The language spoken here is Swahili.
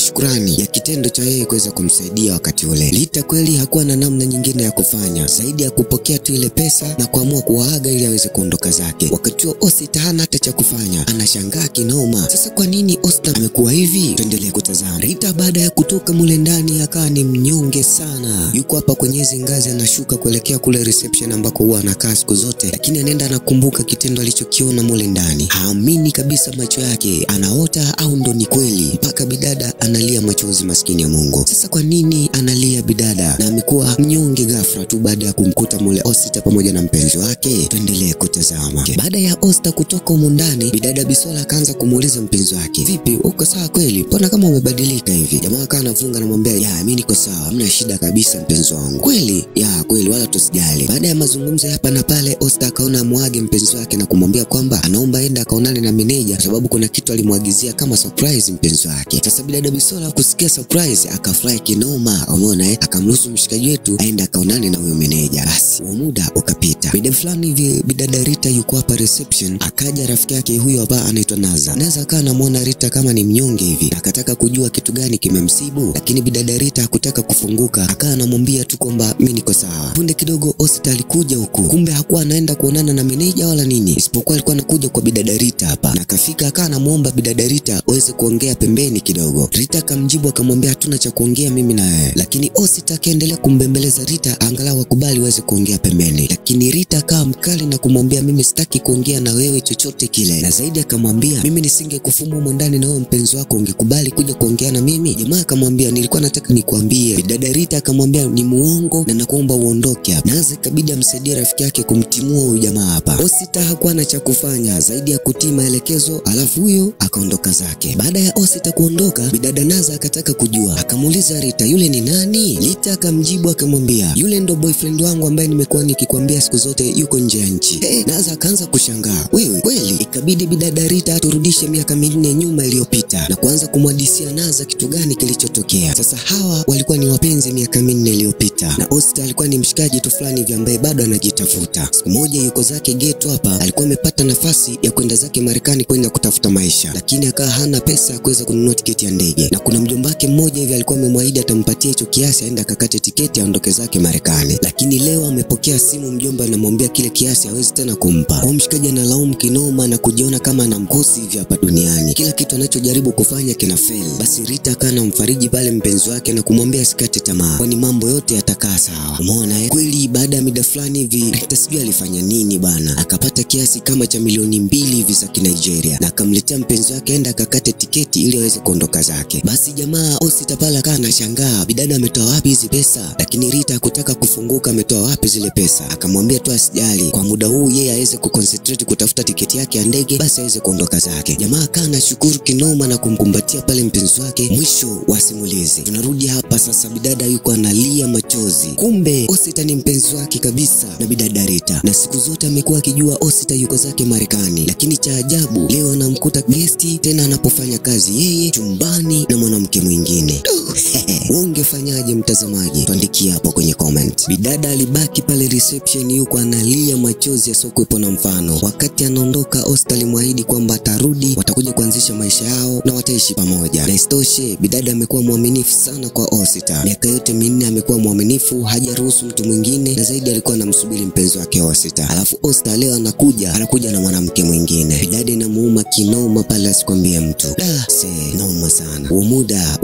shukrani ya kitendo cha yeye kuweza kumsaidia wakati ule. Rita kweli hakuwa na namna nyingine ya kufanya zaidi ya kupokea tu ile pesa na kuamua kuwaaga ili aweze kuondoka zake. Wakati huo Osita hana hata cha kufanya, anashangaa kinoma. Sasa kwa nini Osita amekuwa hivi? Tuendelee kutazama. Rita baada ya kutoka mule ndani akawa ni mnyonge sana. Yuko hapa kwenye hizo ngazi anashuka kuelekea kule reception ambako huwa anakaa siku zote, lakini anaenda anakumbuka kitendo alichokiona mule ndani. Haamini kabisa macho yake, anaota au ndo ni kweli? Mpaka bidada analia machozi, maskini ya Mungu. Sasa kwa nini analia bidada na amekuwa mnyonge ghafla tu baada ya kumkuta mule Osita pamoja na mpenzi wake? Tuendelee kutazama. Baada ya Osita kutoka huko ndani, bidada Bisola akaanza kumuuliza mpenzi wake, vipi uko sawa kweli? Mbona kama umebadilika hivi? Jamaa akawa anafunga na mwambia, ya mimi niko sawa, hamna shida kabisa mpenzi wangu. Kweli? Ya kweli, wala tusijali. Baada ya mazungumzo hapa na pale, Osita akaona amwage mpenzi wake na kumwambia kwamba anaomba aende akaonane na meneja kwa sababu kuna kitu alimwagizia kama surprise mpenzi wake. Sasa bidada Bisola kusikia surprise akafurahi kinoma, umeona akamruhusu mshikaji wetu aende akaonane na huyo meneja. Basi muda ukapita. Bidada fulani hivi, bidada Rita yuko hapa reception, akaja rafiki yake huyo hapa anaitwa Naza. Naza akawa anamuona Rita kama ni mnyonge hivi, akataka kujua kitu gani kimemsibu, lakini bidada Rita hakutaka kufunguka, akawa anamwambia tu kwamba mimi niko sawa. Punde kidogo Osita alikuja huku, kumbe hakuwa anaenda kuonana na meneja wala nini, isipokuwa alikuwa anakuja kwa bidada Rita hapa. Na kafika akawa anamuomba bidada Rita aweze kuongea pembeni kidogo. Rita akamjibu akamwambia hatuna cha kuongea mimi na wewe, lakini Osita akaendelea kumbembeleza Rita angalau akubali aweze kuongea pembeni, lakini Rita akawa mkali na kumwambia mimi sitaki kuongea na wewe chochote kile, na zaidi akamwambia mimi nisingekufumu humo ndani na wewe mpenzi wako ungekubali kuja kuongea na mimi? Jamaa akamwambia nilikuwa nataka nikuambie. Bidada Rita akamwambia ni muongo na nakuomba uondoke hapa. Naza ikabidi amsaidie rafiki yake kumtimua huyu jamaa hapa. Osita hakuwa na cha kufanya zaidi ya kutii maelekezo, alafu huyo akaondoka zake. Baada ya Osita kuondoka, bidada Naza akataka kujua, akamuuliza Rita yule ni nani? Rita akamjibu akamwambia yule ndo boyfriend wangu ambaye nimekuwa nikikwambia siku zote yuko nje ya nchi. Naza akaanza kushangaa, wewe kweli? Ikabidi bidada Rita aturudishe miaka 4 nyuma iliyopita na kuanza kumhadithia Naza kitu gani kilichotokea. Sasa hawa walikuwa ni wapenzi miaka 4 iliyopita, na Osita alikuwa ni mshikaji tu fulani hivi ambaye bado anajitafuta. Siku moja yuko zake ghetto hapa, alikuwa amepata nafasi ya kwenda zake Marekani kwenda kutafuta maisha, lakini akawa hana pesa ya kuweza kununua tiketi ya ndege, na kuna mjomba wake mmoja hivi alikuwa amemwahidi atampatia hicho kiasi aende akakate tiketi aondoke zake Marekani. Lakini leo amepokea simu, mjomba anamwambia kile kiasi hawezi tena kumpa. Huyo mshikaji analaumu kinoma na kujiona kama anamkosi hivi hapa duniani, kila kitu anachojaribu kufanya kina fail. Basi Rita akawa anamfariji pale mpenzi wake na kumwambia asikate tamaa, kwani mambo yote yatakaa sawa. Umeona kweli? Baada ya muda fulani hivi Rita sijui alifanya nini bana, akapata kiasi kama cha milioni 2 hivi za Kinigeria na akamletea mpenzi wake aenda akakate tiketi ili aweze kuondoka zake. Basi jamaa Osita pala kana anashangaa bidada ametoa wapi hizi pesa, lakini Rita hakutaka kufunguka ametoa wapi zile pesa. Akamwambia tu asijali, kwa muda huu yeye aweze kuconcentrate kutafuta tiketi yake ya ndege basi aweze kuondoka zake. Jamaa kana shukuru kinoma na kumkumbatia pale mpenzi wake. Mwisho wa simulizi. Tunarudi hapa sasa, bidada yuko analia machozi, kumbe Osita ni mpenzi wake kabisa na bidada Rita, na siku zote amekuwa akijua Osita yuko zake Marekani, lakini cha ajabu leo anamkuta guesti tena anapofanya kazi yeye chumbani na mwanamke mwingine. Ungefanyaje mtazamaji? Tuandikie hapo kwenye comment. Bidada alibaki pale reception yuko analia machozi yasiokuwepo na mfano. Wakati anaondoka Osita alimwahidi kwamba atarudi, watakuja kuanzisha maisha yao na wataishi pamoja. Na isitoshe bidada amekuwa mwaminifu sana kwa Osita. Miaka yote 4 amekuwa mwaminifu, hajaruhusu mtu mwingine, na zaidi alikuwa anamsubiri mpenzi wake Osita. Alafu Osita leo anakuja na mwanamke mwingine. Bidada inamuuma kinoma pale asikwambie mtu. Noma sana. Muda